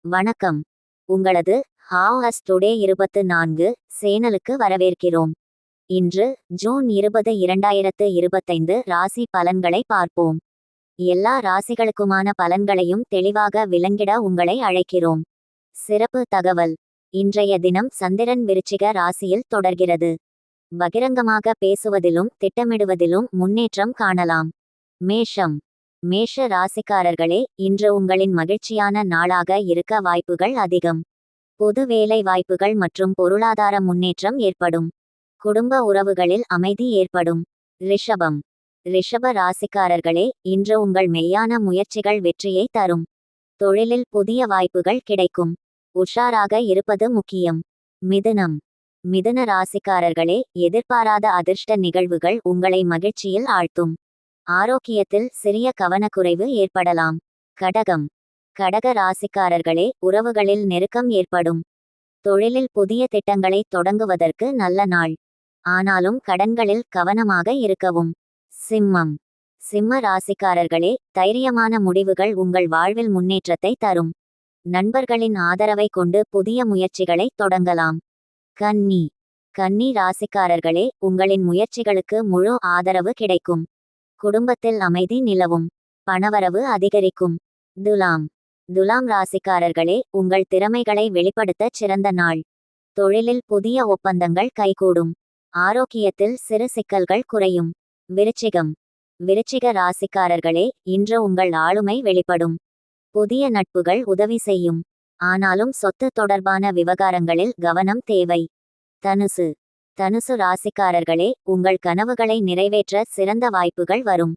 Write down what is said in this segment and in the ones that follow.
வணக்கம். உங்களது have us today 24 சேனலுக்கு வரவேற்கிறோம். இன்று ஜூன் 20, 2025 ராசி பலன்களை பார்ப்போம். எல்லா ராசிகளுக்குமான பலன்களையும் தெளிவாக விளங்கிட உங்களை அழைக்கிறோம். சிறப்பு தகவல்: இன்றைய தினம் சந்திரன் விருச்சிக ராசியில் தொடர்கிறது. பகிரங்கமாக பேசுவதிலும் திட்டமிடுவதிலும் முன்னேற்றம் காணலாம். மேஷம். மேஷ ராசிக்காரர்களே, இன்று உங்களின் மகிழ்ச்சியான நாளாக இருக்க வாய்ப்புகள் அதிகம். பொது வேலை வாய்ப்புகள் மற்றும் பொருளாதார முன்னேற்றம் ஏற்படும். குடும்ப உறவுகளில் அமைதி ஏற்படும். ரிஷபம். ரிஷப ராசிக்காரர்களே, இன்று உங்கள் மெய்யான முயற்சிகள் வெற்றியை தரும். தொழிலில் புதிய வாய்ப்புகள் கிடைக்கும். உஷாராக இருப்பது முக்கியம். மிதுனம். மிதுன ராசிக்காரர்களே, எதிர்பாராத அதிர்ஷ்ட நிகழ்வுகள் உங்களை மகிழ்ச்சியில் ஆழ்த்தும். ஆரோக்கியத்தில் சிறிய கவனக்குறைவு ஏற்படலாம். கடகம். கடக ராசிக்காரர்களே, உறவுகளில் நெருக்கம் ஏற்படும். தொழிலில் புதிய திட்டங்களை தொடங்குவதற்கு நல்ல நாள். ஆனாலும் கடன்களில் கவனமாக இருக்கவும். சிம்மம். சிம்ம ராசிக்காரர்களே, தைரியமான முடிவுகள் உங்கள் வாழ்வில் முன்னேற்றத்தை தரும். நண்பர்களின் ஆதரவை கொண்டு புதிய முயற்சிகளை தொடங்கலாம். கன்னி. கன்னி ராசிக்காரர்களே, உங்களின் முயற்சிகளுக்கு முழு ஆதரவு கிடைக்கும். குடும்பத்தில் அமைதி நிலவும். பணவரவு அதிகரிக்கும். துலாம். துலாம் ராசிக்காரர்களே, உங்கள் திறமைகளை வெளிப்படுத்த சிறந்த நாள். தொழிலில் புதிய ஒப்பந்தங்கள் கைகூடும். ஆரோக்கியத்தில் சிறு சிக்கல்கள் குறையும். விருச்சிகம். விருச்சிக ராசிக்காரர்களே, இன்று உங்கள் ஆளுமை வெளிப்படும். புதிய நட்புகள் உதவி செய்யும். ஆனாலும் சொத்து தொடர்பான விவகாரங்களில் கவனம் தேவை. தனுசு. தனுசு ராசிக்காரர்களே, உங்கள் கனவுகளை நிறைவேற்ற சிறந்த வாய்ப்புகள் வரும்.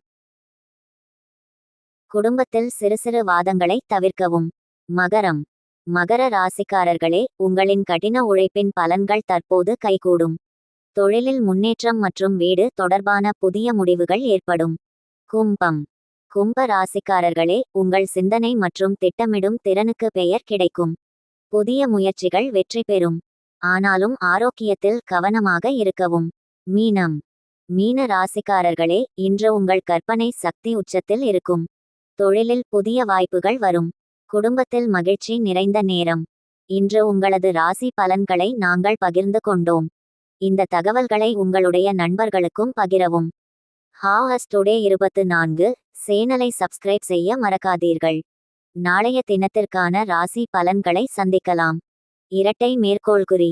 குடும்பத்தில் சிறு சிறு வாதங்களை தவிர்க்கவும். மகரம். மகர ராசிக்காரர்களே, உங்களின் கடின உழைப்பின் பலன்கள் தற்போது கைகூடும். தொழிலில் முன்னேற்றம் மற்றும் வீடு தொடர்பான புதிய முடிவுகள் ஏற்படும். கும்பம். கும்ப ராசிக்காரர்களே, உங்கள் சிந்தனை மற்றும் திட்டமிடும் திறனுக்கு பெயர் கிடைக்கும். புதிய முயற்சிகள் வெற்றி பெறும். ஆனாலும் ஆரோக்கியத்தில் கவனமாக இருக்கவும். மீனம். மீன ராசிக்காரர்களே, இன்று உங்கள் கற்பனை சக்தி உச்சத்தில் இருக்கும். தொழிலில் புதிய வாய்ப்புகள் வரும். குடும்பத்தில் மகிழ்ச்சி நிறைந்த நேரம். இன்று உங்களது ராசி பலன்களை நாங்கள் பகிர்ந்து கொண்டோம். இந்த தகவல்களை உங்களுடைய நண்பர்களுக்கும் பகிரவும். ஹாவ் அஸ் டுடே 24 சேனலை சப்ஸ்கிரைப் செய்ய மறக்காதீர்கள். நாளைய தினத்திற்கான ராசி பலன்களை சந்திக்கலாம். இரட்டை மேற்கோள்குறி.